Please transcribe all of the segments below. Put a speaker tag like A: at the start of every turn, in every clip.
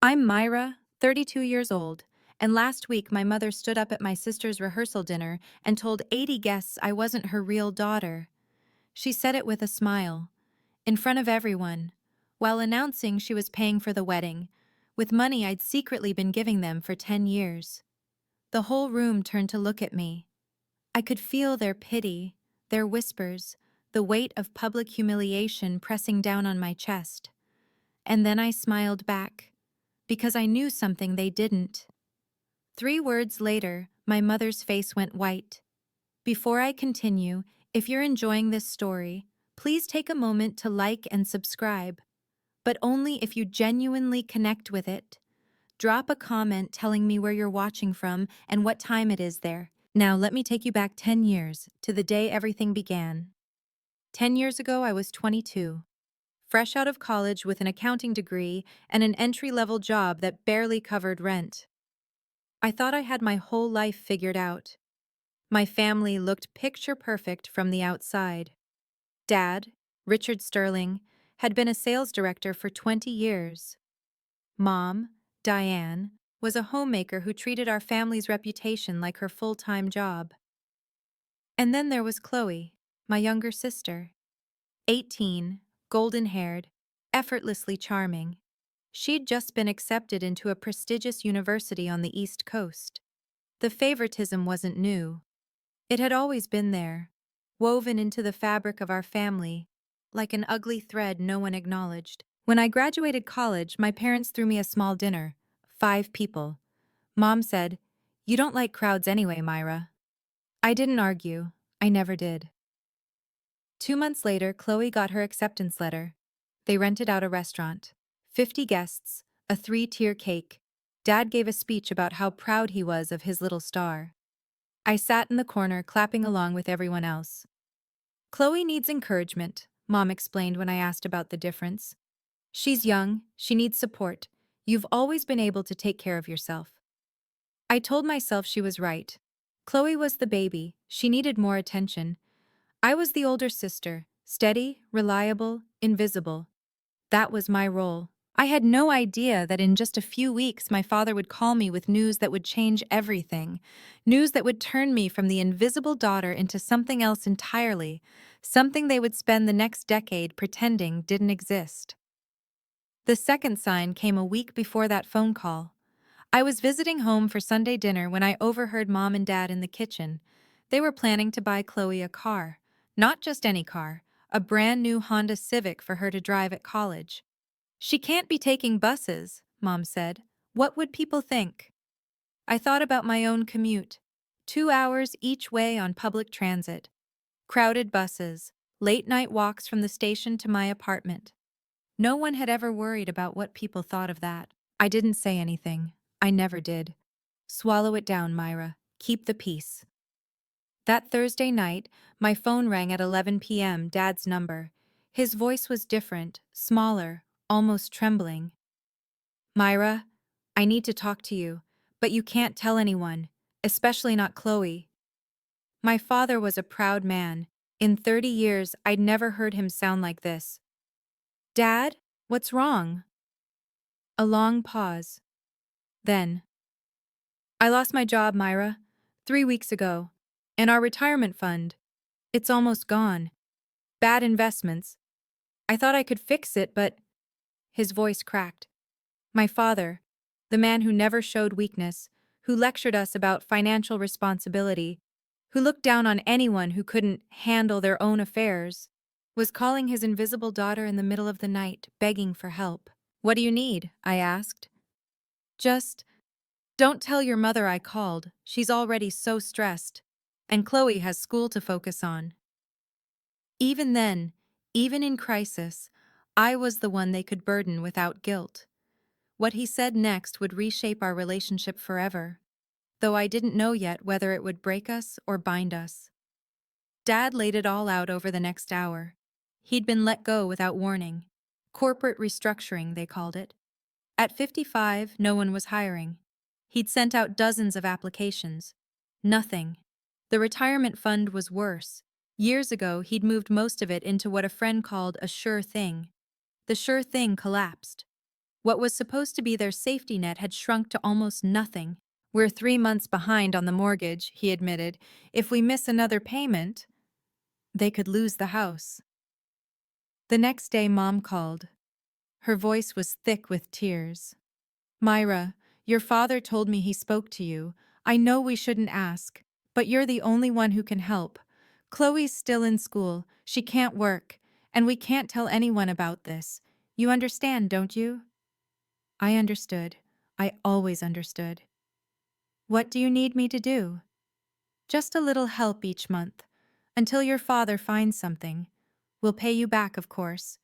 A: I'm Myra, 32 years old, and last week my mother stood up at my sister's rehearsal dinner and told 80 guests I wasn't her real daughter. She said it with a smile, in front of everyone, while announcing she was paying for the wedding, with money I'd secretly been giving them for 10 years. The whole room turned to look at me. I could feel their pity, their whispers, the weight of public humiliation pressing down on my chest. And then I smiled back, because I knew something they didn't. 3 words later, my mother's face went white. Before I continue, if you're enjoying this story, please take a moment to like and subscribe, but only if you genuinely connect with it. Drop a comment telling me where you're watching from and what time it is there. Now let me take you back 10 years, to the day everything began. 10 years ago, I was 22, fresh out of college with an accounting degree and an entry-level job that barely covered rent. I thought I had my whole life figured out. My family looked picture perfect from the outside. Dad, Richard Sterling, had been a sales director for 20 years. Mom, Diane, was a homemaker who treated our family's reputation like her full-time job. And then there was Chloe, my younger sister. 18, golden-haired, effortlessly charming. She'd just been accepted into a prestigious university on the East Coast. The favoritism wasn't new. It had always been there, woven into the fabric of our family, like an ugly thread no one acknowledged. When I graduated college, my parents threw me a small dinner, 5 people. Mom said, "You don't like crowds anyway, Myra." I didn't argue. I never did. 2 months later, Chloe got her acceptance letter. They rented out a restaurant. 50 guests, a 3-tier cake. Dad gave a speech about how proud he was of his little star. I sat in the corner, clapping along with everyone else. "Chloe needs encouragement," Mom explained when I asked about the difference. "She's young, she needs support. You've always been able to take care of yourself." I told myself she was right. Chloe was the baby, she needed more attention. I was the older sister, steady, reliable, invisible. That was my role. I had no idea that in just a few weeks my father would call me with news that would change everything. News that would turn me from the invisible daughter into something else entirely, something they would spend the next decade pretending didn't exist. The second sign came a week before that phone call. I was visiting home for Sunday dinner when I overheard Mom and Dad in the kitchen. They were planning to buy Chloe a car. Not just any car, a brand new Honda Civic for her to drive at college. "She can't be taking buses," Mom said. "What would people think?" I thought about my own commute. 2 hours each way on public transit. Crowded buses, late-night walks from the station to my apartment. No one had ever worried about what people thought of that. I didn't say anything. I never did. Swallow it down, Myra. Keep the peace. That Thursday night, my phone rang at 11 p.m., Dad's number. His voice was different, smaller, almost trembling. "Myra, I need to talk to you, but you can't tell anyone, especially not Chloe." My father was a proud man. In 30 years, I'd never heard him sound like this. "Dad, what's wrong?" A long pause. Then, "I lost my job, Myra, 3 weeks ago. And our retirement fund. It's almost gone. Bad investments. I thought I could fix it, but—" His voice cracked. My father, the man who never showed weakness, who lectured us about financial responsibility, who looked down on anyone who couldn't handle their own affairs, was calling his invisible daughter in the middle of the night, begging for help. "What do you need?" I asked. "Just don't tell your mother I called. She's already so stressed. And Chloe has school to focus on." Even then, even in crisis, I was the one they could burden without guilt. What he said next would reshape our relationship forever, though I didn't know yet whether it would break us or bind us. Dad laid it all out over the next hour. He'd been let go without warning. Corporate restructuring, they called it. At 55, no one was hiring. He'd sent out dozens of applications. Nothing. The retirement fund was worse. Years ago, he'd moved most of it into what a friend called a sure thing. The sure thing collapsed. What was supposed to be their safety net had shrunk to almost nothing. "We're 3 months behind on the mortgage," he admitted. "If we miss another payment, they could lose the house." The next day, Mom called. Her voice was thick with tears. "Myra, your father told me he spoke to you. I know we shouldn't ask, but you're the only one who can help. Chloe's still in school, she can't work, and we can't tell anyone about this. You understand, don't you?" I understood. I always understood. "What do you need me to do?" "Just a little help each month, until your father finds something. We'll pay you back, of course.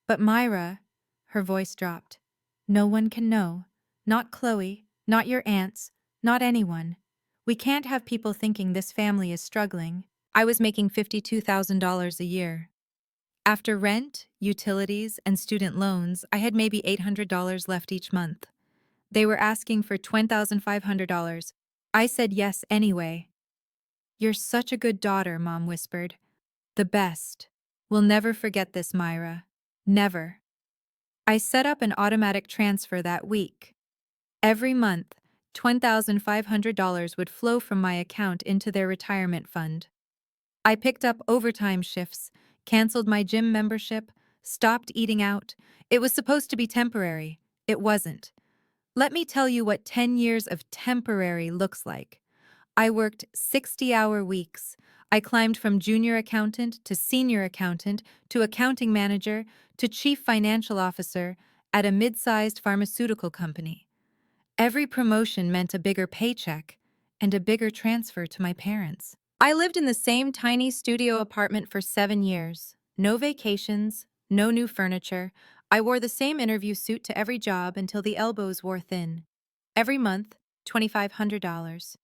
A: But Myra," her voice dropped, "no one can know. Not Chloe, not your aunts, not anyone. We can't have people thinking this family is struggling." I was making $52,000 a year. After rent, utilities, and student loans, I had maybe $800 left each month. They were asking for $10,500. I said yes anyway. "You're such a good daughter," Mom whispered. "The best. We'll never forget this, Myra. Never." I set up an automatic transfer that week. Every month, $10,500 would flow from my account into their retirement fund. I picked up overtime shifts, canceled my gym membership, stopped eating out. It was supposed to be temporary. It wasn't. Let me tell you what 10 years of temporary looks like. I worked 60-hour weeks. I climbed from junior accountant to senior accountant to accounting manager to chief financial officer at a mid-sized pharmaceutical company. Every promotion meant a bigger paycheck and a bigger transfer to my parents. I lived in the same tiny studio apartment for 7 years. No vacations, no new furniture. I wore the same interview suit to every job until the elbows wore thin. Every month, $2,500.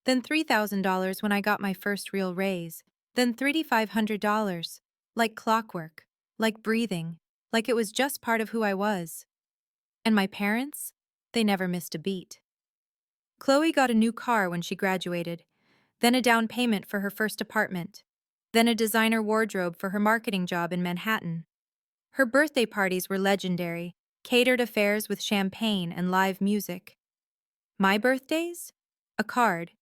A: Then $3,000 when I got my first real raise. Then $3,500. Like clockwork, like breathing, like it was just part of who I was. And my parents? They never missed a beat. Chloe got a new car when she graduated, then a down payment for her first apartment, then a designer wardrobe for her marketing job in Manhattan. Her birthday parties were legendary, catered affairs with champagne and live music. My birthdays? A card.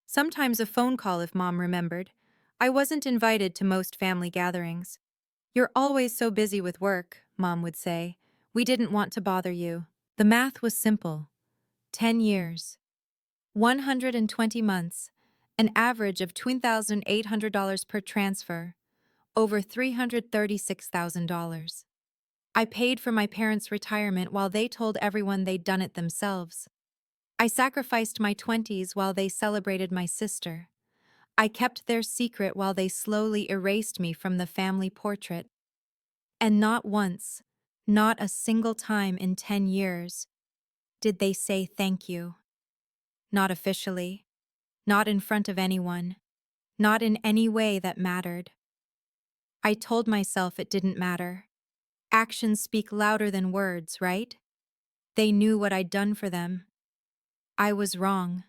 A: Sometimes a phone call if Mom remembered. I wasn't invited to most family gatherings. "You're always so busy with work," Mom would say. "We didn't want to bother you." The math was simple. 10 years. 120 months. An average of $2,800 per transfer. Over $336,000. I paid for my parents' retirement while they told everyone they'd done it themselves. I sacrificed my 20s while they celebrated my sister. I kept their secret while they slowly erased me from the family portrait. And not once, not a single time in 10 years, did they say thank you. Not officially, not in front of anyone, not in any way that mattered. I told myself it didn't matter. Actions speak louder than words, right? They knew what I'd done for them. I was wrong.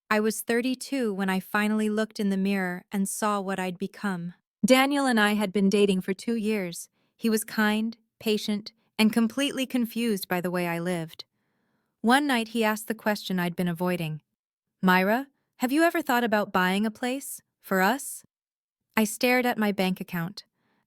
A: I was 32 when I finally looked in the mirror and saw what I'd become. Daniel and I had been dating for 2 years. He was kind, patient, and completely confused by the way I lived. One night he asked the question I'd been avoiding. "Myra, have you ever thought about buying a place? For us?" I stared at my bank account.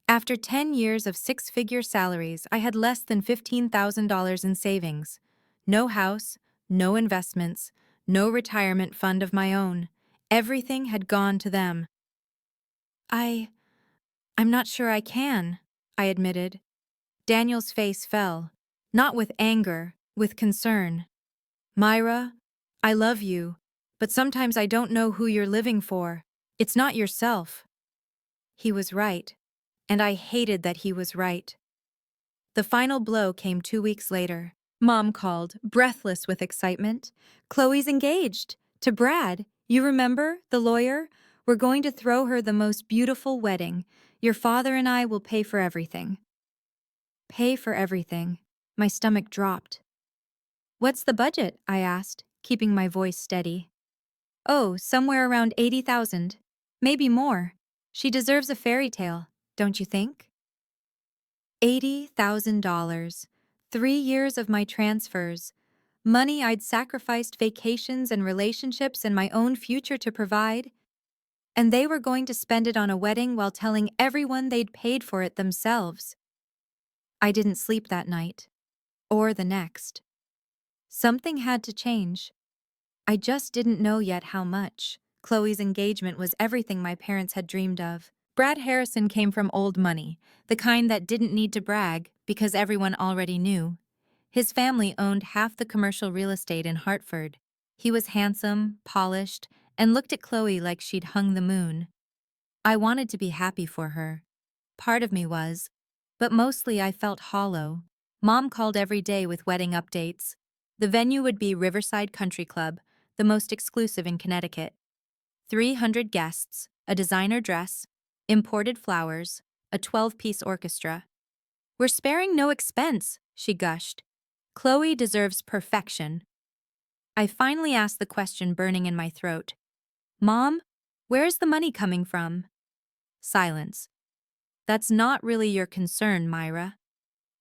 A: After 10 years of six-figure salaries, I had less than $15,000 in savings. No house, no investments, no retirement fund of my own. Everything had gone to them. I'm not sure I can," I admitted. Daniel's face fell. Not with anger, with concern. "Myra, I love you, but sometimes I don't know who you're living for. It's not yourself." He was right, and I hated that he was right. The final blow came 2 weeks later. Mom called, breathless with excitement. "Chloe's engaged. To Brad. You remember, the lawyer? We're going to throw her the most beautiful wedding. Your father and I will pay for everything." Pay for everything. My stomach dropped. "What's the budget?" I asked, keeping my voice steady. "Oh, somewhere around 80,000. Maybe more. She deserves a fairy tale, don't you think?" $80,000. 3 years of my transfers, money I'd sacrificed vacations and relationships and my own future to provide, and they were going to spend it on a wedding while telling everyone they'd paid for it themselves. I didn't sleep that night, or the next. Something had to change. I just didn't know yet how much. Chloe's engagement was everything my parents had dreamed of. Brad Harrison came from old money, the kind that didn't need to brag because everyone already knew. His family owned half the commercial real estate in Hartford. He was handsome, polished, and looked at Chloe like she'd hung the moon. I wanted to be happy for her. Part of me was, but mostly I felt hollow. Mom called every day with wedding updates. The venue would be Riverside Country Club, the most exclusive in Connecticut. 300 guests, a designer dress, imported flowers, a 12-piece orchestra. We're sparing no expense, she gushed. Chloe deserves perfection. I finally asked the question burning in my throat. Mom, where's the money coming from? Silence. That's not really your concern, Myra.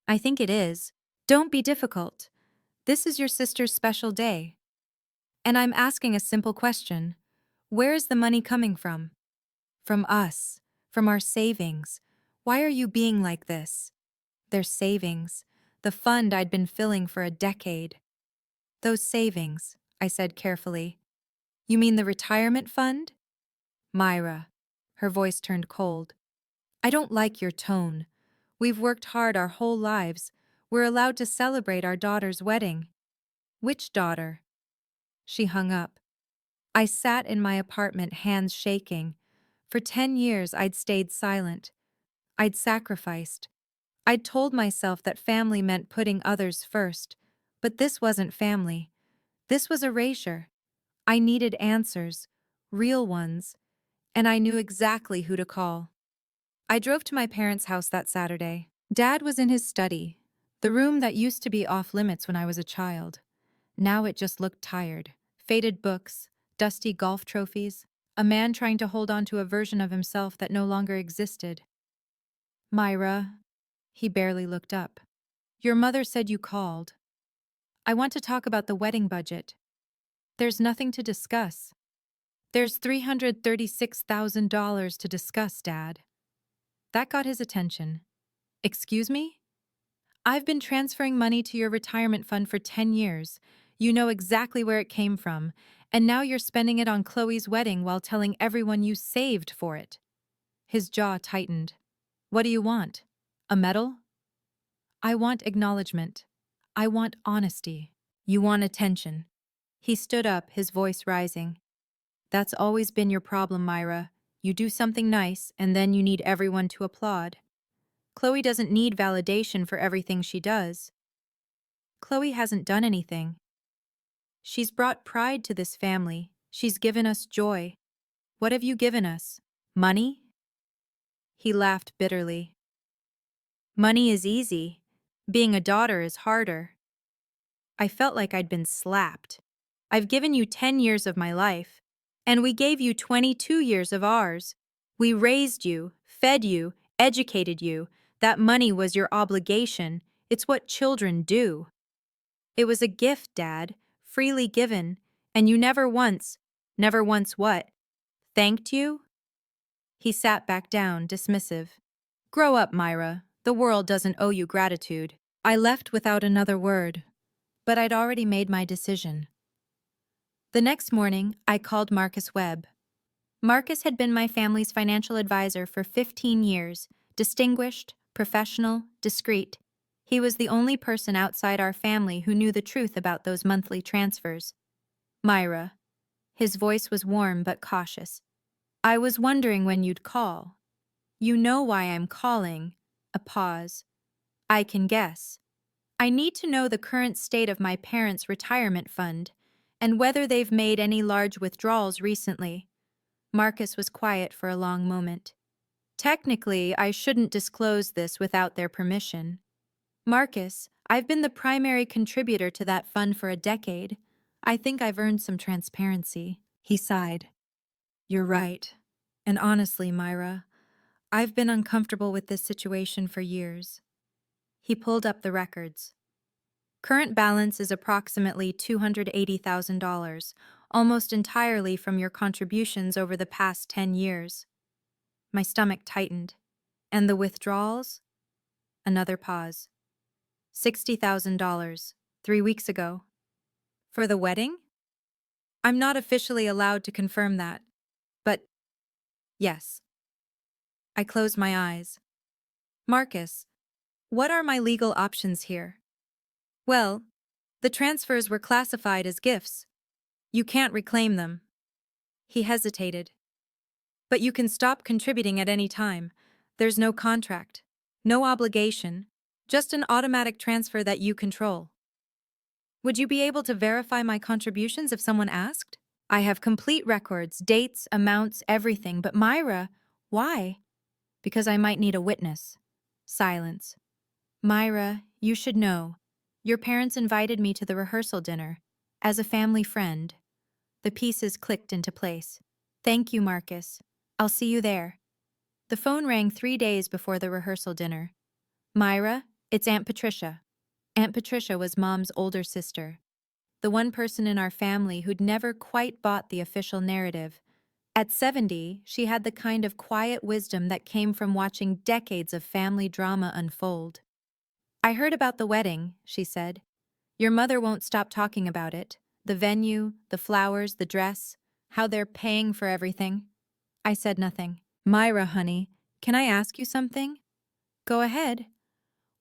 A: I think it is. Don't be difficult. This is your sister's special day. And I'm asking a simple question. Where is the money coming from? From us. From our savings. Why are you being like this? Their savings. The fund I'd been filling for a decade. Those savings, I said carefully. You mean the retirement fund? Myra. Her voice turned cold. I don't like your tone. We've worked hard our whole lives. We're allowed to celebrate our daughter's wedding. Which daughter? She hung up. I sat in my apartment, hands shaking. For 10 years, I'd stayed silent. I'd sacrificed. I'd told myself that family meant putting others first. But this wasn't family. This was erasure. I needed answers, real ones, and I knew exactly who to call. I drove to my parents' house that Saturday. Dad was in his study, the room that used to be off limits when I was a child. Now it just looked tired. Faded books, dusty golf trophies, a man trying to hold on to a version of himself that no longer existed. Myra, he barely looked up. Your mother said you called. I want to talk about the wedding budget. There's nothing to discuss. There's $336,000 to discuss, Dad. That got his attention. Excuse me? I've been transferring money to your retirement fund for 10 years. You know exactly where it came from, and now you're spending it on Chloe's wedding while telling everyone you saved for it. His jaw tightened. What do you want? A medal? I want acknowledgement. I want honesty. You want attention. He stood up, his voice rising. That's always been your problem, Myra. You do something nice, and then you need everyone to applaud. Chloe doesn't need validation for everything she does. Chloe hasn't done anything. She's brought pride to this family. She's given us joy. What have you given us? Money? He laughed bitterly. Money is easy. Being a daughter is harder. I felt like I'd been slapped. I've given you 10 years of my life, and we gave you 22 years of ours. We raised you, fed you, educated you. That money was your obligation. It's what children do. It was a gift, Dad, freely given, and you never once what? Thanked you? He sat back down, dismissive. Grow up, Myra. The world doesn't owe you gratitude. I left without another word, but I'd already made my decision. The next morning, I called Marcus Webb. Marcus had been my family's financial advisor for 15 years, distinguished, professional, discreet. He was the only person outside our family who knew the truth about those monthly transfers. Myra. His voice was warm but cautious. I was wondering when you'd call. You know why I'm calling. A pause. I can guess. I need to know the current state of my parents' retirement fund and whether they've made any large withdrawals recently. Marcus was quiet for a long moment. Technically, I shouldn't disclose this without their permission. Marcus, I've been the primary contributor to that fund for a decade. I think I've earned some transparency. He sighed. You're right. And honestly, Myra, I've been uncomfortable with this situation for years. He pulled up the records. Current balance is approximately $280,000, almost entirely from your contributions over the past 10 years. My stomach tightened. And the withdrawals? Another pause. $60,000, 3 weeks ago. For the wedding? I'm not officially allowed to confirm that, but yes. I closed my eyes. Marcus, what are my legal options here? Well, the transfers were classified as gifts. You can't reclaim them. He hesitated. But you can stop contributing at any time. There's no contract, no obligation, just an automatic transfer that you control. Would you be able to verify my contributions if someone asked? I have complete records, dates, amounts, everything, but Myra, why? Because I might need a witness. Silence. Myra, you should know. Your parents invited me to the rehearsal dinner. As a family friend. The pieces clicked into place. Thank you, Marcus. I'll see you there. The phone rang 3 days before the rehearsal dinner. Myra, it's Aunt Patricia. Aunt Patricia was Mom's older sister. The one person in our family who'd never quite bought the official narrative. At 70, she had the kind of quiet wisdom that came from watching decades of family drama unfold. I heard about the wedding, she said. Your mother won't stop talking about it. The venue, the flowers, the dress, how they're paying for everything. I said nothing. Myra, honey, can I ask you something? Go ahead.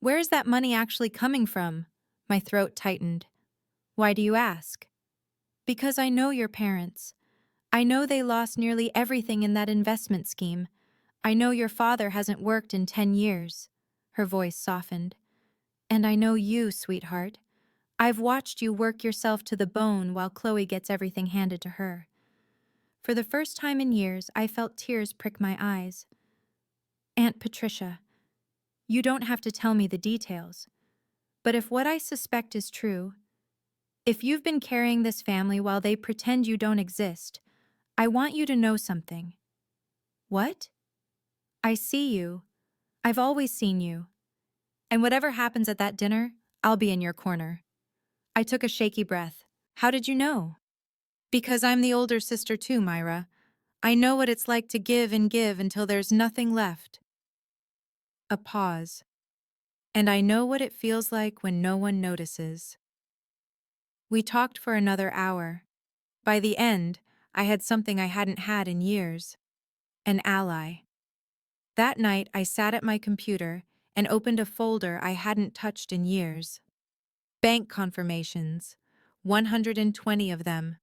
A: Where is that money actually coming from? My throat tightened. Why do you ask? Because I know your parents. I know they lost nearly everything in that investment scheme. I know your father hasn't worked in 10 years. Her voice softened. And I know you, sweetheart. I've watched you work yourself to the bone while Chloe gets everything handed to her. For the first time in years, I felt tears prick my eyes. Aunt Patricia, you don't have to tell me the details. But if what I suspect is true, if you've been carrying this family while they pretend you don't exist, I want you to know something. What? I see you. I've always seen you. And whatever happens at that dinner, I'll be in your corner. I took a shaky breath. How did you know? Because I'm the older sister too, Myra. I know what it's like to give and give until there's nothing left. A pause. And I know what it feels like when no one notices. We talked for another hour. By the end, I had something I hadn't had in years. An ally. That night, I sat at my computer and opened a folder I hadn't touched in years. Bank confirmations. 120 of them.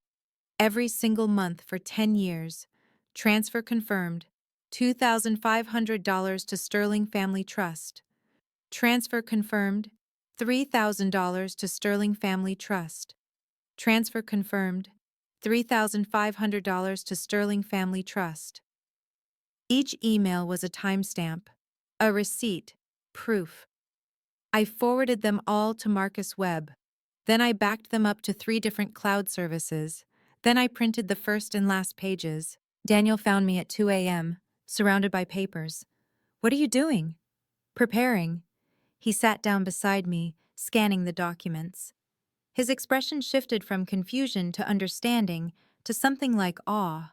A: Every single month for 10 years. Transfer confirmed. $2,500 to Sterling Family Trust. Transfer confirmed. $3,000 to Sterling Family Trust. Transfer confirmed. $3,500 to Sterling Family Trust. Each email was a timestamp, a receipt, proof. I forwarded them all to Marcus Webb. Then I backed them up to 3 different cloud services. Then I printed the first and last pages. Daniel found me at 2 a.m., surrounded by papers. What are you doing? Preparing. He sat down beside me, scanning the documents. His expression shifted from confusion to understanding to something like awe.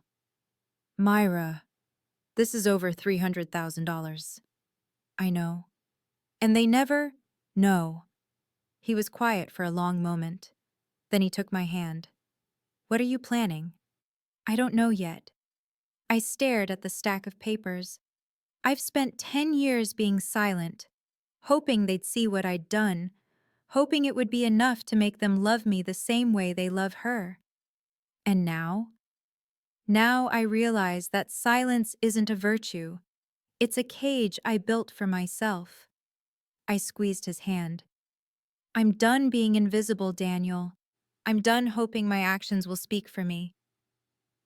A: Myra, this is over $300,000. I know. And they never? No. He was quiet for a long moment. Then he took my hand. What are you planning? I don't know yet. I stared at the stack of papers. I've spent 10 years being silent, hoping they'd see what I'd done, hoping it would be enough to make them love me the same way they love her. And now? Now I realize that silence isn't a virtue. It's a cage I built for myself. I squeezed his hand. I'm done being invisible, Daniel. I'm done hoping my actions will speak for me.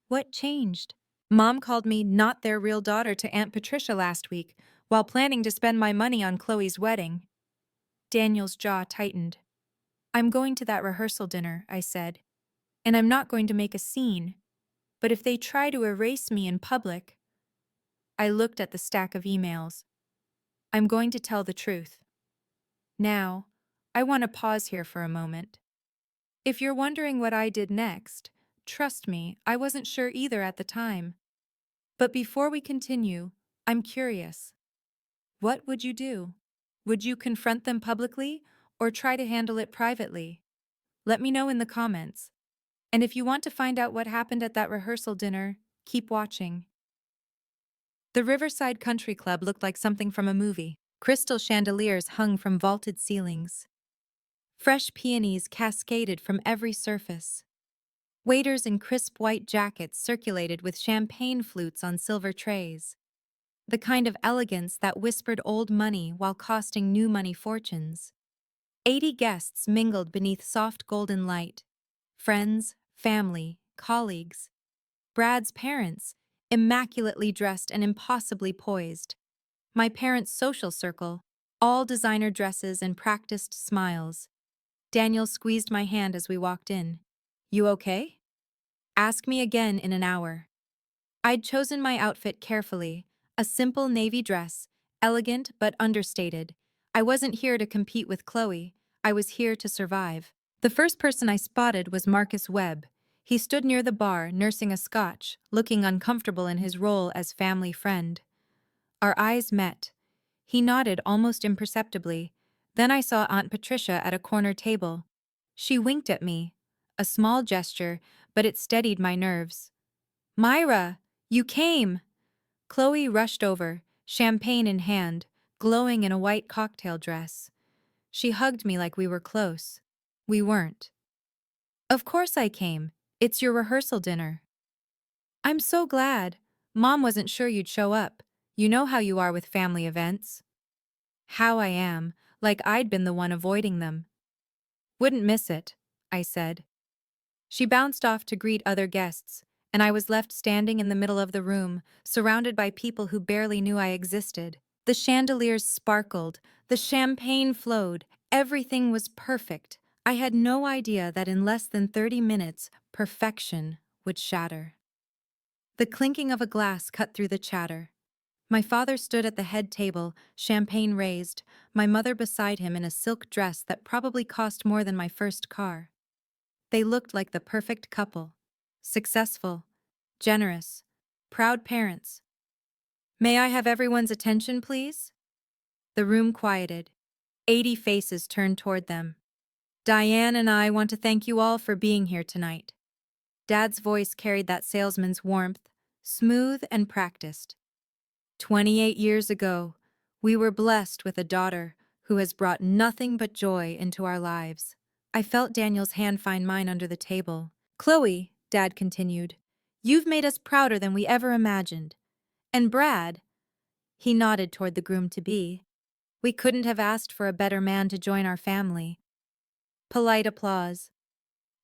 A: What changed? Mom called me not their real daughter to Aunt Patricia last week, while planning to spend my money on Chloe's wedding. Daniel's jaw tightened. I'm going to that rehearsal dinner, I said, and I'm not going to make a scene. But if they try to erase me in public... I looked at the stack of emails. I'm going to tell the truth. Now, I want to pause here for a moment. If you're wondering what I did next, trust me, I wasn't sure either at the time. But before we continue, I'm curious. What would you do? Would you confront them publicly or try to handle it privately? Let me know in the comments. And if you want to find out what happened at that rehearsal dinner, keep watching. The Riverside Country Club looked like something from a movie. Crystal chandeliers hung from vaulted ceilings. Fresh peonies cascaded from every surface. Waiters in crisp white jackets circulated with champagne flutes on silver trays. The kind of elegance that whispered old money while costing new money fortunes. 80 guests mingled beneath soft golden light. Friends, family, colleagues. Brad's parents, immaculately dressed and impossibly poised. My parents' social circle, all designer dresses and practiced smiles. Daniel squeezed my hand as we walked in. You okay? Ask me again in an hour. I'd chosen my outfit carefully, a simple navy dress, elegant but understated. I wasn't here to compete with Chloe, I was here to survive. The first person I spotted was Marcus Webb. He stood near the bar, nursing a scotch, looking uncomfortable in his role as family friend. Our eyes met. He nodded almost imperceptibly. Then I saw Aunt Patricia at a corner table. She winked at me, a small gesture, but it steadied my nerves. Myra, you came! Chloe rushed over, champagne in hand, glowing in a white cocktail dress. She hugged me like we were close. We weren't. Of course I came. It's your rehearsal dinner. I'm so glad. Mom wasn't sure you'd show up. You know how you are with family events. How I am, like I'd been the one avoiding them. Wouldn't miss it, I said. She bounced off to greet other guests, and I was left standing in the middle of the room, surrounded by people who barely knew I existed. The chandeliers sparkled, the champagne flowed, everything was perfect. I had no idea that in less than 30 minutes, perfection would shatter. The clinking of a glass cut through the chatter. My father stood at the head table, champagne raised, my mother beside him in a silk dress that probably cost more than my first car. They looked like the perfect couple. Successful, generous, proud parents. May I have everyone's attention, please? The room quieted. 80 faces turned toward them. Diane and I want to thank you all for being here tonight. Dad's voice carried that salesman's warmth, smooth and practiced. 28 years ago, we were blessed with a daughter who has brought nothing but joy into our lives. I felt Daniel's hand find mine under the table. Chloe, Dad continued, you've made us prouder than we ever imagined. And Brad, he nodded toward the groom-to-be, we couldn't have asked for a better man to join our family. Polite applause.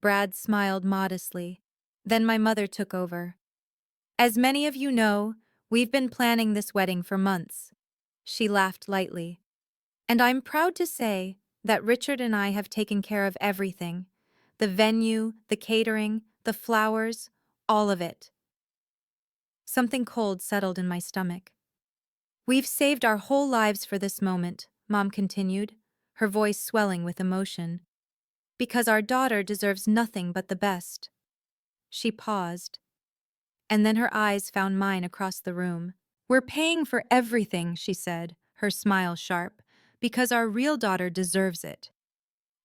A: Brad smiled modestly. Then my mother took over. As many of you know, we've been planning this wedding for months. She laughed lightly. And I'm proud to say that Richard and I have taken care of everything. The venue, the catering, the flowers, all of it. Something cold settled in my stomach. We've saved our whole lives for this moment, Mom continued, her voice swelling with emotion. Because our daughter deserves nothing but the best. She paused. And then her eyes found mine across the room. We're paying for everything, she said, her smile sharp, because our real daughter deserves it.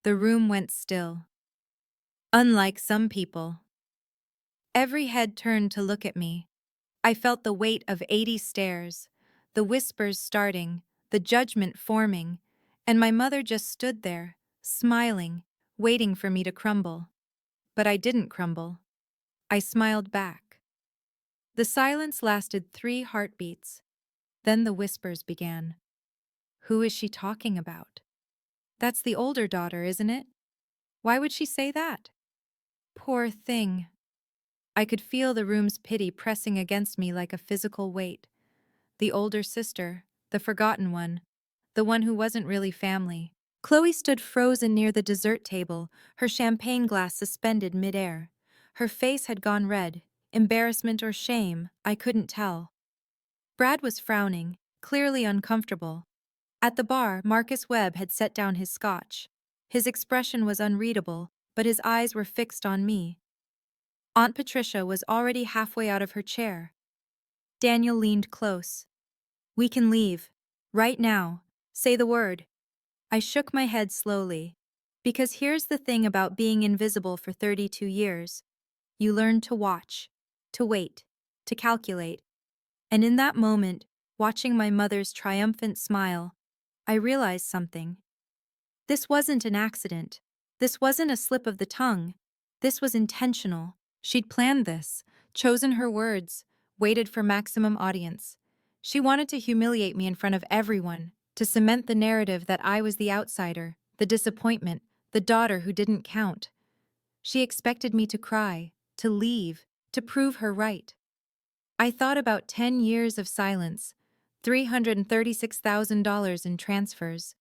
A: The room went still. Unlike some people. Every head turned to look at me. I felt the weight of 80 stares, the whispers starting, the judgment forming, and my mother just stood there, smiling, waiting for me to crumble. But I didn't crumble. I smiled back. The silence lasted 3 heartbeats. Then the whispers began. Who is she talking about? That's the older daughter, isn't it? Why would she say that? Poor thing. I could feel the room's pity pressing against me like a physical weight. The older sister, the forgotten one, the one who wasn't really family. Chloe stood frozen near the dessert table, her champagne glass suspended midair. Her face had gone red, embarrassment or shame, I couldn't tell. Brad was frowning, clearly uncomfortable. At the bar, Marcus Webb had set down his scotch. His expression was unreadable, but his eyes were fixed on me. Aunt Patricia was already halfway out of her chair. Daniel leaned close. "We can leave. Right now. Say the word." I shook my head slowly. Because here's the thing about being invisible for 32 years. You learn to watch, to wait, to calculate. And in that moment, watching my mother's triumphant smile, I realized something. This wasn't an accident. This wasn't a slip of the tongue. This was intentional. She'd planned this, chosen her words, waited for maximum audience. She wanted to humiliate me in front of everyone, to cement the narrative that I was the outsider, the disappointment, the daughter who didn't count. She expected me to cry, to leave, to prove her right. I thought about 10 years of silence, $336,000 in transfers,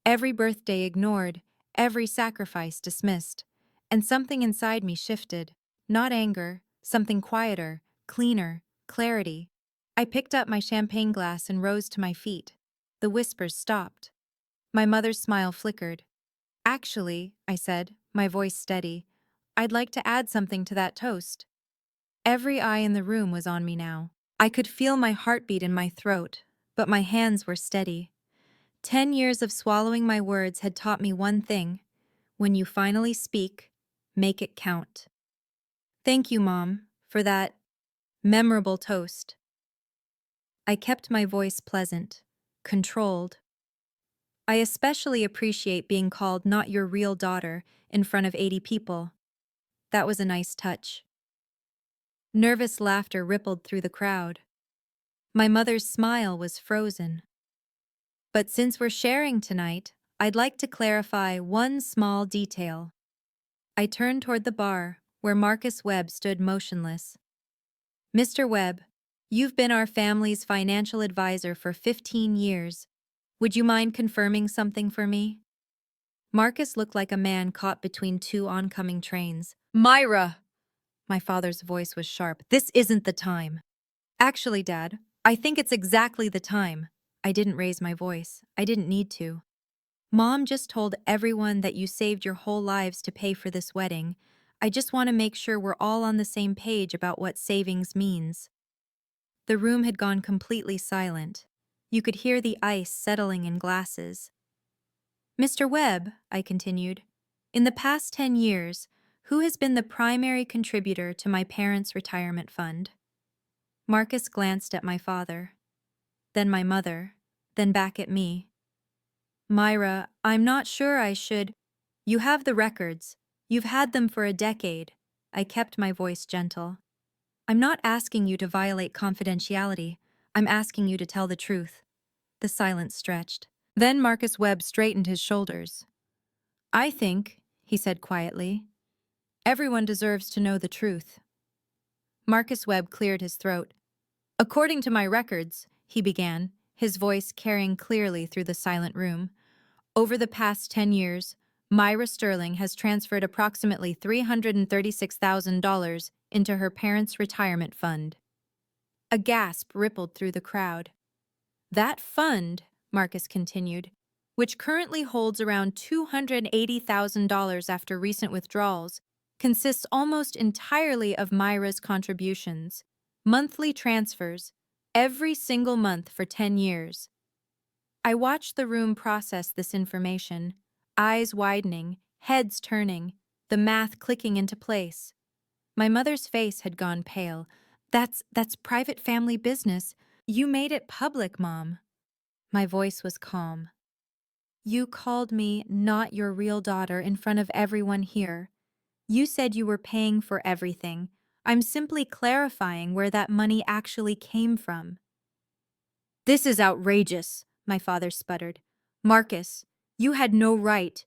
A: every birthday ignored, every sacrifice dismissed, and something inside me shifted. Not anger, something quieter, cleaner, clarity. I picked up my champagne glass and rose to my feet. The whispers stopped. My mother's smile flickered. "Actually," I said, my voice steady, "I'd like to add something to that toast." Every eye in the room was on me now. I could feel my heartbeat in my throat, but my hands were steady. 10 years of swallowing my words had taught me one thing. When you finally speak, make it count. Thank you, Mom, for that memorable toast. I kept my voice pleasant, controlled. I especially appreciate being called not your real daughter in front of 80 people. That was a nice touch. Nervous laughter rippled through the crowd. My mother's smile was frozen. But since we're sharing tonight, I'd like to clarify one small detail. I turned toward the bar, where Marcus Webb stood motionless. "Mr. Webb, you've been our family's financial advisor for 15 years. Would you mind confirming something for me?" Marcus looked like a man caught between two oncoming trains. "Myra!" My father's voice was sharp. "This isn't the time." "Actually, Dad, I think it's exactly the time." I didn't raise my voice. I didn't need to. "Mom just told everyone that you saved your whole lives to pay for this wedding. I just want to make sure we're all on the same page about what savings means." The room had gone completely silent. You could hear the ice settling in glasses. "Mr. Webb," I continued, "in the past 10 years, who has been the primary contributor to my parents' retirement fund?" Marcus glanced at my father, then my mother, then back at me. "Myra, I'm not sure I should—" "You have the records. You've had them for a decade." I kept my voice gentle. "I'm not asking you to violate confidentiality. I'm asking you to tell the truth." The silence stretched. Then Marcus Webb straightened his shoulders. "I think," he said quietly, "everyone deserves to know the truth." Marcus Webb cleared his throat. "According to my records," he began, his voice carrying clearly through the silent room, "over the past 10 years, Myra Sterling has transferred approximately $336,000 into her parents' retirement fund." A gasp rippled through the crowd. "That fund," Marcus continued, "which currently holds around $280,000 after recent withdrawals, consists almost entirely of Myra's contributions, monthly transfers, every single month for 10 years. I watched the room process this information, eyes widening, heads turning, the math clicking into place. My mother's face had gone pale. That's private family business. You made it public, Mom." My voice was calm. "You called me not your real daughter in front of everyone here. You said you were paying for everything. I'm simply clarifying where that money actually came from." "This is outrageous," my father sputtered. "Marcus, you had no right."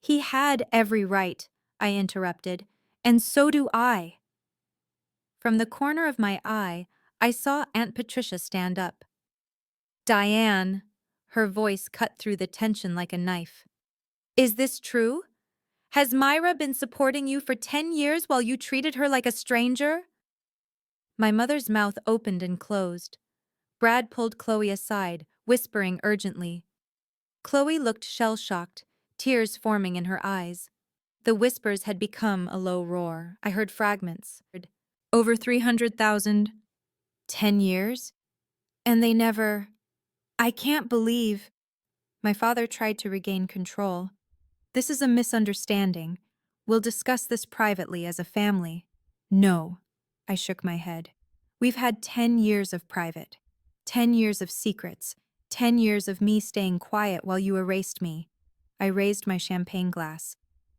A: "He had every right," I interrupted, "and so do I." From the corner of my eye, I saw Aunt Patricia stand up. "Diane," her voice cut through the tension like a knife. "Is this true? Has Myra been supporting you for 10 years while you treated her like a stranger?" My mother's mouth opened and closed. Brad pulled Chloe aside, whispering urgently. Chloe looked shell-shocked, tears forming in her eyes. The whispers had become a low roar. I heard fragments. Over 300,000. 10 years? And they never. I can't believe. My father tried to regain control. This is a misunderstanding. We'll discuss this privately as a family. No. I shook my head. We've had 10 years of private. 10 years of secrets. 10 years of me staying quiet while you erased me. I raised my champagne glass.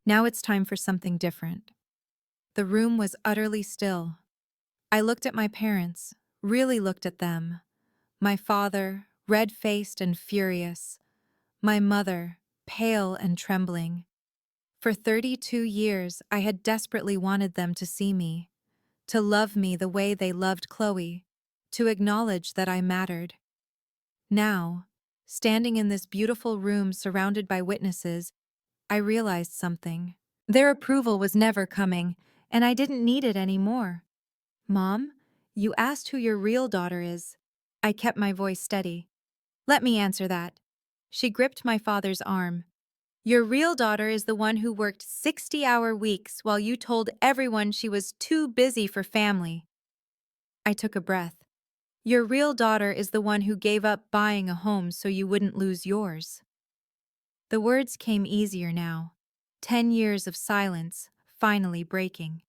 A: Now it's time for something different. The room was utterly still. I looked at my parents, really looked at them. My father, red-faced and furious. My mother, pale and trembling. For 32 years, I had desperately wanted them to see me, to love me the way they loved Chloe, to acknowledge that I mattered. Now, standing in this beautiful room surrounded by witnesses, I realized something. Their approval was never coming, and I didn't need it anymore. Mom, you asked who your real daughter is. I kept my voice steady. Let me answer that. She gripped my father's arm. Your real daughter is the one who worked 60-hour weeks while you told everyone she was too busy for family. I took a breath. Your real daughter is the one who gave up buying a home so you wouldn't lose yours. The words came easier now. 10 years of silence, finally breaking.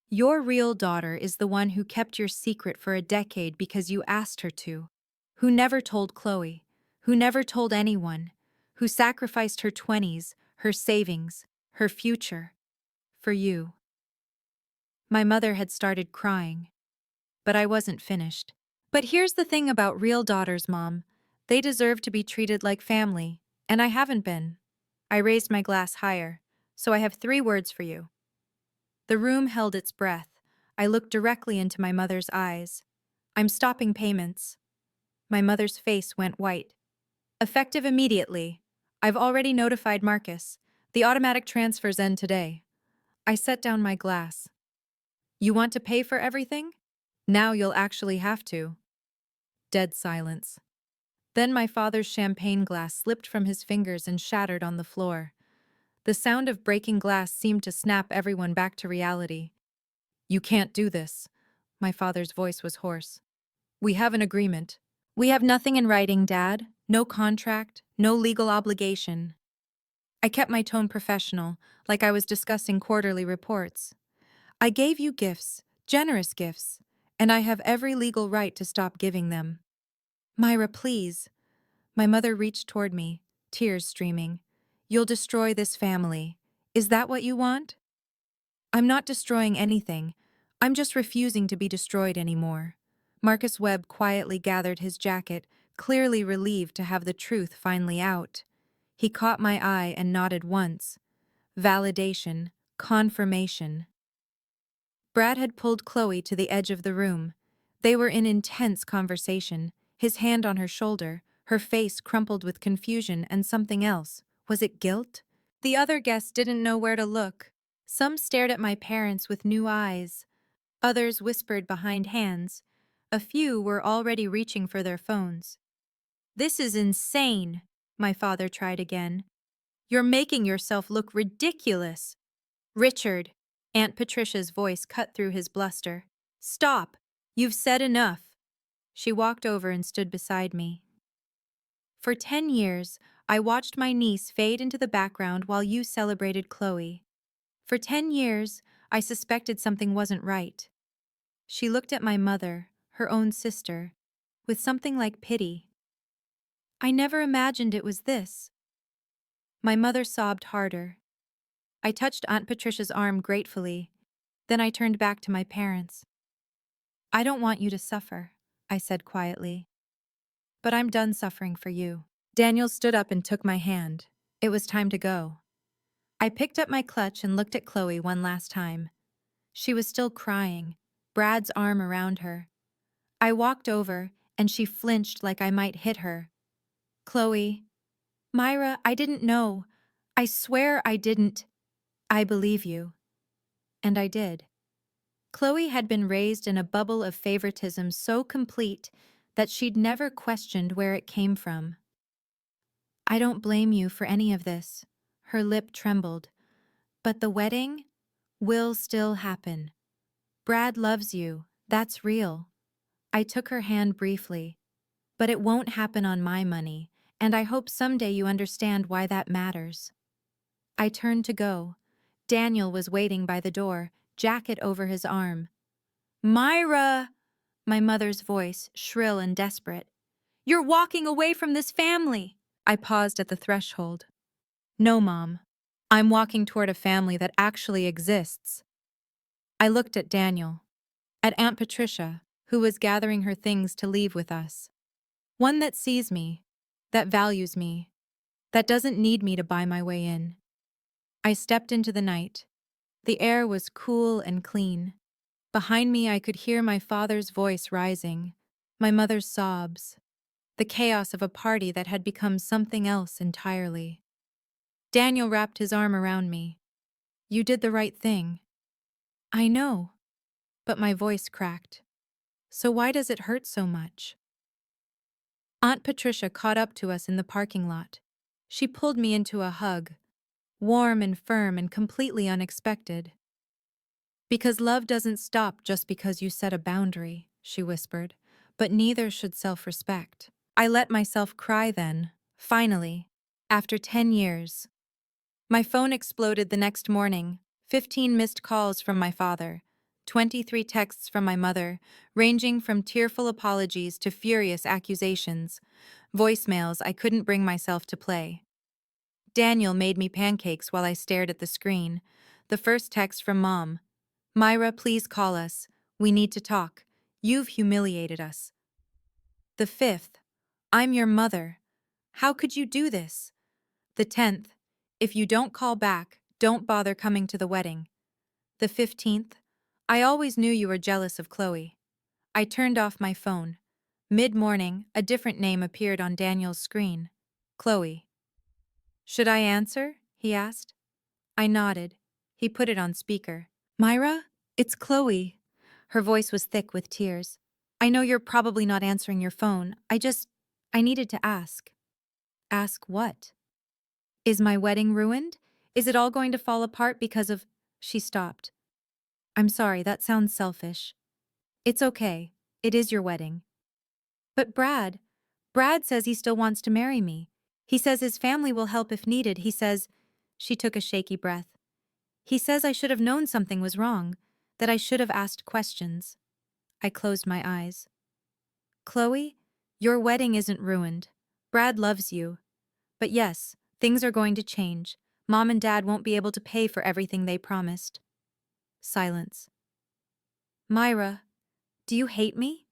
A: Your real daughter is the one who kept your secret for a decade because you asked her to, who never told Chloe, who never told anyone, who sacrificed her 20s, her savings, her future, for you. My mother had started crying, but I wasn't finished. But here's the thing about real daughters, Mom. They deserve to be treated like family, and I haven't been. I raised my glass higher, so I have 3 words for you. The room held its breath. I looked directly into my mother's eyes. I'm stopping payments. My mother's face went white. Effective immediately. I've already notified Marcus. The automatic transfers end today. I set down my glass. You want to pay for everything? Now you'll actually have to. Dead silence. Then my father's champagne glass slipped from his fingers and shattered on the floor. The sound of breaking glass seemed to snap everyone back to reality. You can't do this. My father's voice was hoarse. We have an agreement. We have nothing in writing, Dad. No contract, no legal obligation. I kept my tone professional, like I was discussing quarterly reports. I gave you gifts, generous gifts, and I have every legal right to stop giving them. Myra, please. My mother reached toward me, tears streaming. You'll destroy this family. Is that what you want? I'm not destroying anything. I'm just refusing to be destroyed anymore. Marcus Webb quietly gathered his jacket, clearly relieved to have the truth finally out. He caught my eye and nodded once. Validation, confirmation. Brad had pulled Chloe to the edge of the room. They were in intense conversation, his hand on her shoulder, her face crumpled with confusion and something else. Was it guilt? The other guests didn't know where to look. Some stared at my parents with new eyes. Others whispered behind hands. A few were already reaching for their phones. This is insane, my father tried again. You're making yourself look ridiculous. Richard, Aunt Patricia's voice cut through his bluster. Stop. You've said enough. She walked over and stood beside me. For 10 years, I watched my niece fade into the background while you celebrated Chloe. For 10 years, I suspected something wasn't right. She looked at my mother, her own sister, with something like pity. I never imagined it was this. My mother sobbed harder. I touched Aunt Patricia's arm gratefully. Then I turned back to my parents. I don't want you to suffer, I said quietly. But I'm done suffering for you. Daniel stood up and took my hand. It was time to go. I picked up my clutch and looked at Chloe one last time. She was still crying, Brad's arm around her. I walked over, and she flinched like I might hit her. Chloe. Myra, I didn't know. I swear I didn't. I believe you. And I did. Chloe had been raised in a bubble of favoritism so complete that she'd never questioned where it came from. I don't blame you for any of this, Her lip trembled. But the wedding will still happen. Brad loves you. That's real. I took her hand briefly. But it won't happen on my money, and I hope someday you understand why that matters. I turned to go. Daniel was waiting by the door, jacket over his arm. Myra! My mother's voice, shrill and desperate. You're walking away from this family! I paused at the threshold. No, Mom. I'm walking toward a family that actually exists. I looked at Daniel, at Aunt Patricia, who was gathering her things to leave with us. One that sees me, that values me, that doesn't need me to buy my way in. I stepped into the night. The air was cool and clean. Behind me, I could hear my father's voice rising, my mother's sobs, the chaos of a party that had become something else entirely. Daniel wrapped his arm around me. You did the right thing. I know, but my voice cracked. So why does it hurt so much? Aunt Patricia caught up to us in the parking lot. She pulled me into a hug, warm and firm and completely unexpected. Because love doesn't stop just because you set a boundary, she whispered, but neither should self-respect. I let myself cry then, finally, after 10 years. My phone exploded the next morning, 15 missed calls from my father, 23 texts from my mother, ranging from tearful apologies to furious accusations, voicemails I couldn't bring myself to play. Daniel made me pancakes while I stared at the screen. The first text from Mom. Myra, please call us. We need to talk. You've humiliated us. The fifth. I'm your mother. How could you do this? The 10th. If you don't call back, don't bother coming to the wedding. The 15th. I always knew you were jealous of Chloe. I turned off my phone. Mid-morning, a different name appeared on Daniel's screen. Chloe. Should I answer? He asked. I nodded. He put it on speaker. Myra, it's Chloe. Her voice was thick with tears. I know you're probably not answering your phone. I needed to ask. Ask what? Is my wedding ruined? Is it all going to fall apart because of... She stopped. I'm sorry, that sounds selfish. It's okay. It is your wedding. But Brad says he still wants to marry me. He says his family will help if needed. He says... She took a shaky breath. He says I should have known something was wrong, that I should have asked questions. I closed my eyes. Chloe, your wedding isn't ruined. Brad loves you. But yes, things are going to change. Mom and Dad won't be able to pay for everything they promised. Silence. Myra, do you hate me?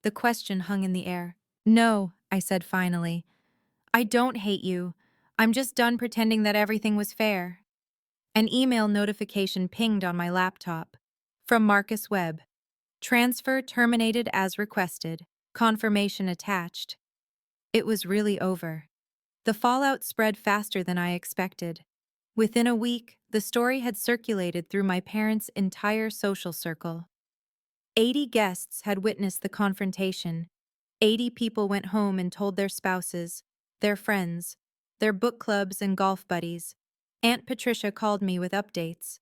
A: The question hung in the air. No, I said finally. I don't hate you. I'm just done pretending that everything was fair. An email notification pinged on my laptop. From Marcus Webb. Transfer terminated as requested. Confirmation attached. It was really over. The fallout spread faster than I expected. Within a week, the story had circulated through my parents' entire social circle. 80 guests had witnessed the confrontation. 80 people went home and told their spouses, their friends, their book clubs and golf buddies. Aunt Patricia called me with updates.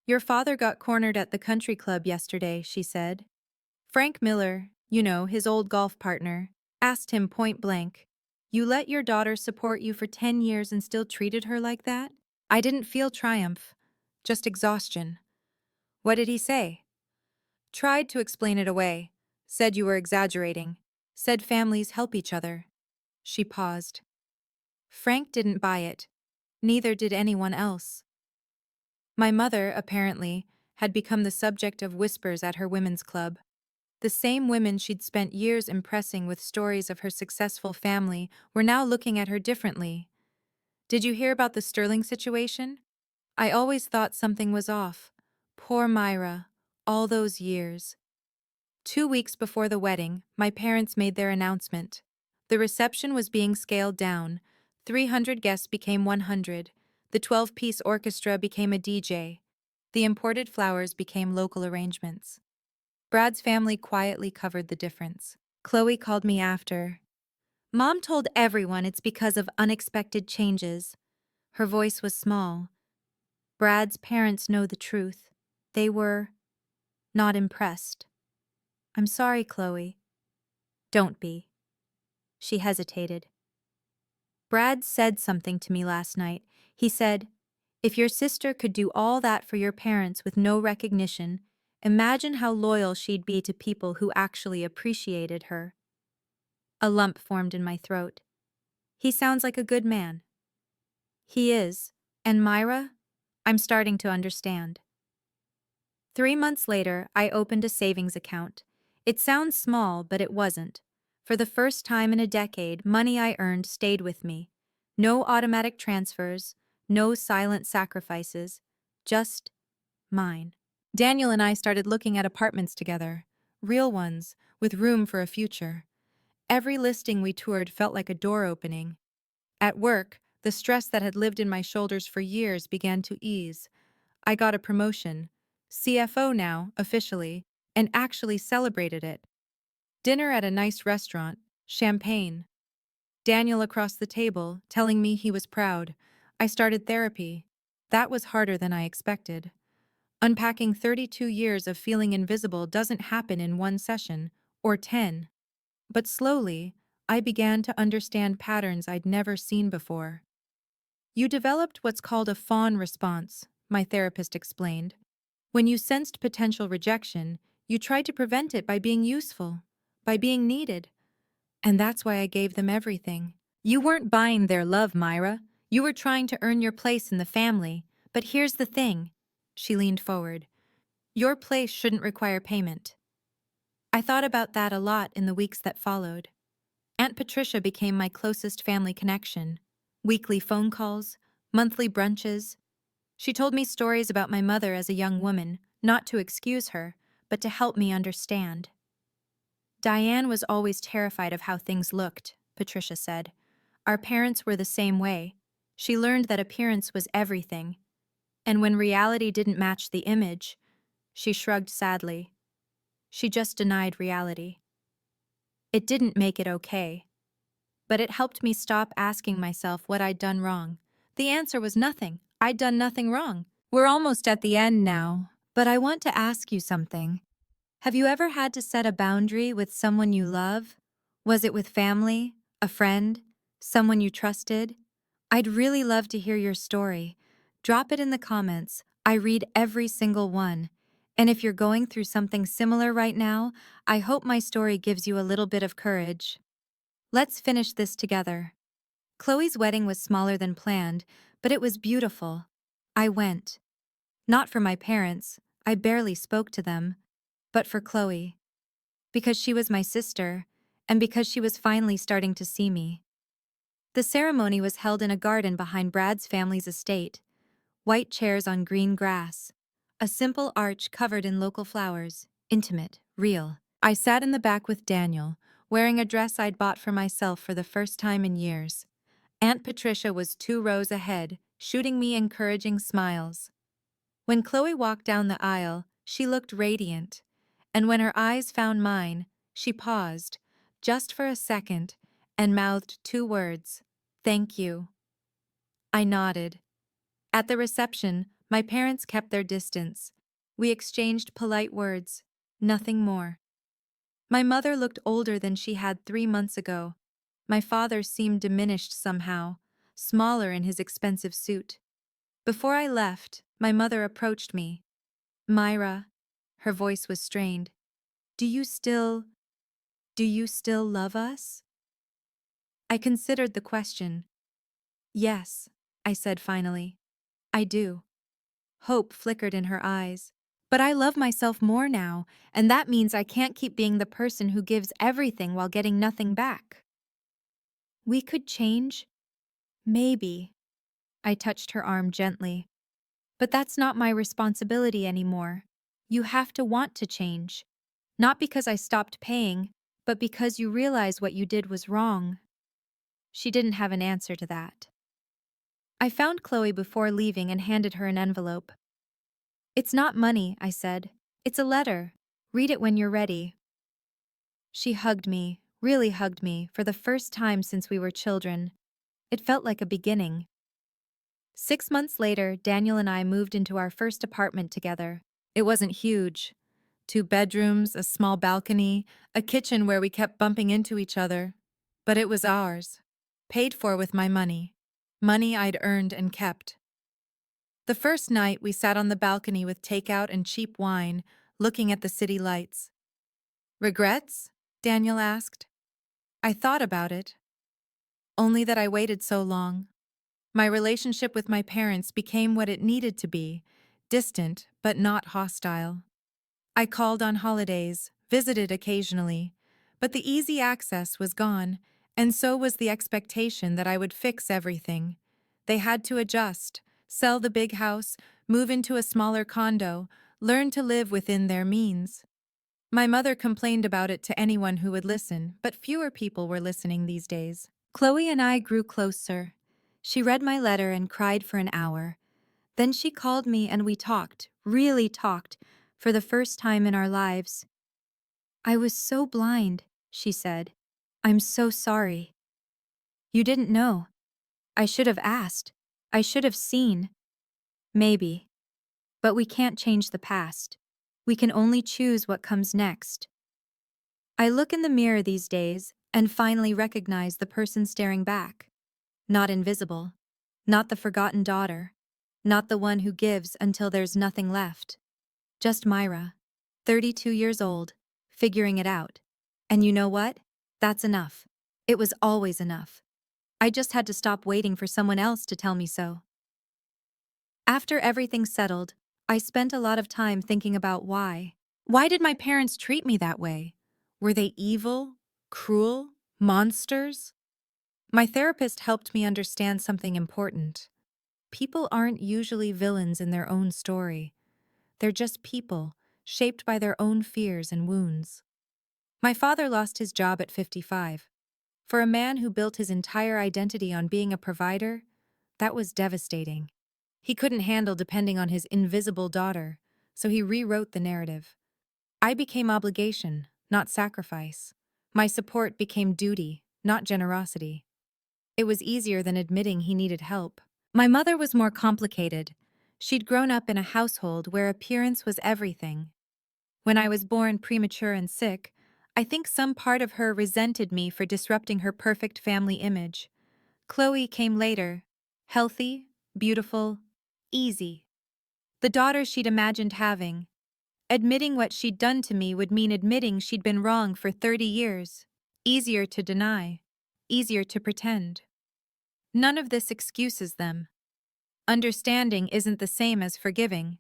A: Your father got cornered at the country club yesterday, she said. Frank Miller, his old golf partner, asked him point blank, You let your daughter support you for 10 years and still treated her like that? I didn't feel triumph, just exhaustion. What did he say? Tried to explain it away. Said you were exaggerating. Said families help each other. She paused. Frank didn't buy it. Neither did anyone else. My mother, apparently, had become the subject of whispers at her women's club. The same women she'd spent years impressing with stories of her successful family were now looking at her differently. Did you hear about the Sterling situation? I always thought something was off. Poor Myra, all those years. 2 weeks before the wedding, my parents made their announcement. The reception was being scaled down. 300 guests became 100. The 12-piece orchestra became a DJ. The imported flowers became local arrangements. Brad's family quietly covered the difference. Chloe called me after. Mom told everyone it's because of unexpected changes. Her voice was small. Brad's parents know the truth. They were not impressed. I'm sorry, Chloe. Don't be. She hesitated. Brad said something to me last night. He said, if your sister could do all that for your parents with no recognition, imagine how loyal she'd be to people who actually appreciated her. A lump formed in my throat. He sounds like a good man. He is. And Myra? I'm starting to understand. 3 months later, I opened a savings account. It sounds small, but it wasn't. For the first time in a decade, money I earned stayed with me. No automatic transfers, no silent sacrifices, just mine. Daniel and I started looking at apartments together, real ones, with room for a future. Every listing we toured felt like a door opening. At work, the stress that had lived in my shoulders for years began to ease. I got a promotion, CFO now, officially, and actually celebrated it. Dinner at a nice restaurant, champagne. Daniel across the table, telling me he was proud. I started therapy. That was harder than I expected. Unpacking 32 years of feeling invisible doesn't happen in one session, or 10. But slowly, I began to understand patterns I'd never seen before. You developed what's called a fawn response, my therapist explained. When you sensed potential rejection, you tried to prevent it by being useful, by being needed. And that's why I gave them everything. You weren't buying their love, Myra. You were trying to earn your place in the family. But here's the thing. She leaned forward. Your place shouldn't require payment. I thought about that a lot in the weeks that followed. Aunt Patricia became my closest family connection. Weekly phone calls, monthly brunches. She told me stories about my mother as a young woman, not to excuse her, but to help me understand. Diane was always terrified of how things looked, Patricia said. Our parents were the same way. She learned that appearance was everything. And when reality didn't match the image, she shrugged sadly. She just denied reality. It didn't make it okay. But it helped me stop asking myself what I'd done wrong. The answer was nothing. I'd done nothing wrong. We're almost at the end now, but I want to ask you something. Have you ever had to set a boundary with someone you love? Was it with family, a friend, someone you trusted? I'd really love to hear your story. Drop it in the comments. I read every single one. And if you're going through something similar right now, I hope my story gives you a little bit of courage. Let's finish this together. Chloe's wedding was smaller than planned, but it was beautiful. I went. Not for my parents, I barely spoke to them, but for Chloe. Because she was my sister, and because she was finally starting to see me. The ceremony was held in a garden behind Brad's family's estate. White chairs on green grass. A simple arch covered in local flowers, intimate, real. I sat in the back with Daniel, wearing a dress I'd bought for myself for the first time in years. Aunt Patricia was 2 rows ahead, shooting me encouraging smiles. When Chloe walked down the aisle, she looked radiant. And when her eyes found mine, she paused, just for a second, and mouthed 2 words, "Thank you." I nodded. At the reception, my parents kept their distance. We exchanged polite words, nothing more. My mother looked older than she had 3 months ago. My father seemed diminished somehow, smaller in his expensive suit. Before I left, my mother approached me. "Myra," her voice was strained, Do you still love us?" I considered the question. "Yes," I said finally. "I do." Hope flickered in her eyes. "But I love myself more now, and that means I can't keep being the person who gives everything while getting nothing back." "We could change? Maybe." I touched her arm gently. "But that's not my responsibility anymore. You have to want to change. Not because I stopped paying, but because you realize what you did was wrong." She didn't have an answer to that. I found Chloe before leaving and handed her an envelope. "It's not money," I said. "It's a letter. Read it when you're ready." She hugged me, really hugged me, for the first time since we were children. It felt like a beginning. 6 months later, Daniel and I moved into our first apartment together. It wasn't huge. 2 bedrooms, a small balcony, a kitchen where we kept bumping into each other. But it was ours. Paid for with my money. Money I'd earned and kept. The first night, we sat on the balcony with takeout and cheap wine, looking at the city lights. Regrets? Daniel asked. I thought about it. Only that I waited so long. My relationship with my parents became what it needed to be, distant but not hostile. I called on holidays, visited occasionally, but the easy access was gone, and so was the expectation that I would fix everything. They had to adjust, sell the big house, move into a smaller condo, learn to live within their means. My mother complained about it to anyone who would listen, but fewer people were listening these days. Chloe and I grew closer. She read my letter and cried for an hour. Then she called me and we talked, really talked, for the first time in our lives. I was so blind, she said. I'm so sorry. You didn't know. I should have asked. I should have seen. Maybe. But we can't change the past. We can only choose what comes next. I look in the mirror these days and finally recognize the person staring back. Not invisible. Not the forgotten daughter. Not the one who gives until there's nothing left. Just Myra, 32 years old, figuring it out. And you know what? That's enough. It was always enough. I just had to stop waiting for someone else to tell me so. After everything settled, I spent a lot of time thinking about why. Why did my parents treat me that way? Were they evil, cruel, monsters? My therapist helped me understand something important. People aren't usually villains in their own story. They're just people, shaped by their own fears and wounds. My father lost his job at 55. For a man who built his entire identity on being a provider, that was devastating. He couldn't handle depending on his invisible daughter, so he rewrote the narrative. I became obligation, not sacrifice. My support became duty, not generosity. It was easier than admitting he needed help. My mother was more complicated. She'd grown up in a household where appearance was everything. When I was born premature and sick, I think some part of her resented me for disrupting her perfect family image. Chloe came later, healthy, beautiful, easy. The daughter she'd imagined having. Admitting what she'd done to me would mean admitting she'd been wrong for 30 years. Easier to deny. Easier to pretend. None of this excuses them. Understanding isn't the same as forgiving.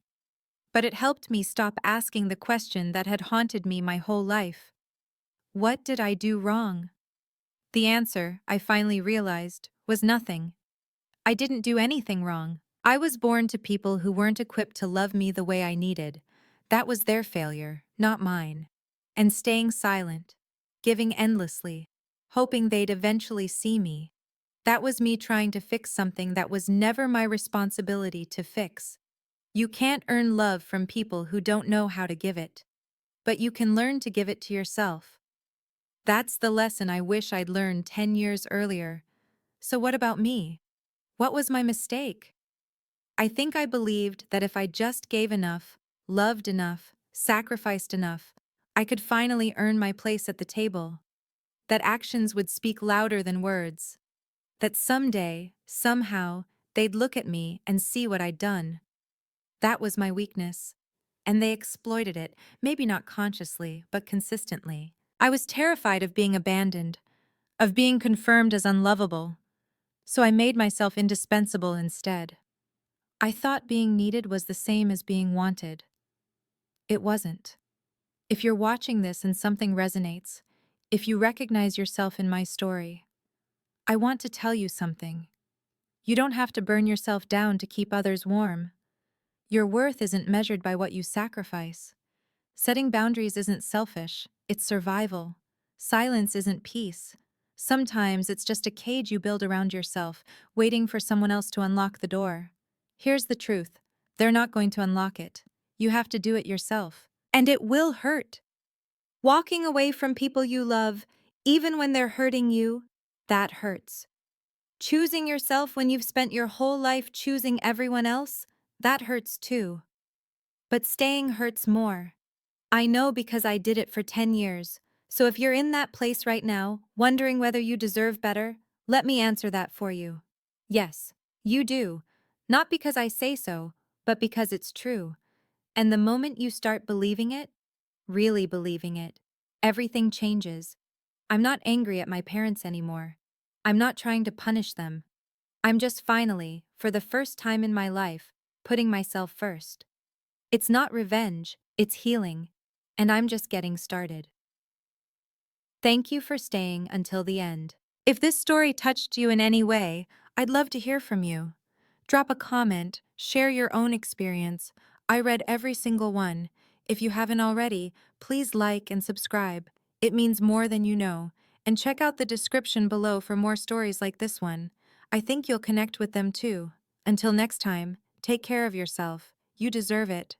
A: But it helped me stop asking the question that had haunted me my whole life. What did I do wrong? The answer, I finally realized, was nothing. I didn't do anything wrong. I was born to people who weren't equipped to love me the way I needed. That was their failure, not mine. And staying silent, giving endlessly, hoping they'd eventually see me. That was me trying to fix something that was never my responsibility to fix. You can't earn love from people who don't know how to give it. But you can learn to give it to yourself. That's the lesson I wish I'd learned 10 years earlier. So what about me? What was my mistake? I think I believed that if I just gave enough, loved enough, sacrificed enough, I could finally earn my place at the table. That actions would speak louder than words. That someday, somehow, they'd look at me and see what I'd done. That was my weakness. And they exploited it, maybe not consciously, but consistently. I was terrified of being abandoned, of being confirmed as unlovable. So I made myself indispensable instead. I thought being needed was the same as being wanted. It wasn't. If you're watching this and something resonates, if you recognize yourself in my story, I want to tell you something. You don't have to burn yourself down to keep others warm. Your worth isn't measured by what you sacrifice. Setting boundaries isn't selfish, it's survival. Silence isn't peace. Sometimes it's just a cage you build around yourself, waiting for someone else to unlock the door. Here's the truth. They're not going to unlock it. You have to do it yourself. And it will hurt. Walking away from people you love, even when they're hurting you, that hurts. Choosing yourself when you've spent your whole life choosing everyone else, that hurts too. But staying hurts more. I know because I did it for 10 years. So if you're in that place right now, wondering whether you deserve better, let me answer that for you. Yes, you do. Not because I say so, but because it's true. And the moment you start believing it, really believing it, everything changes. I'm not angry at my parents anymore. I'm not trying to punish them. I'm just finally, for the first time in my life, putting myself first. It's not revenge, it's healing. And I'm just getting started. Thank you for staying until the end. If this story touched you in any way, I'd love to hear from you. Drop a comment, share your own experience. I read every single one. If you haven't already, please like and subscribe. It means more than you know. And check out the description below for more stories like this one. I think you'll connect with them too. Until next time, take care of yourself. You deserve it.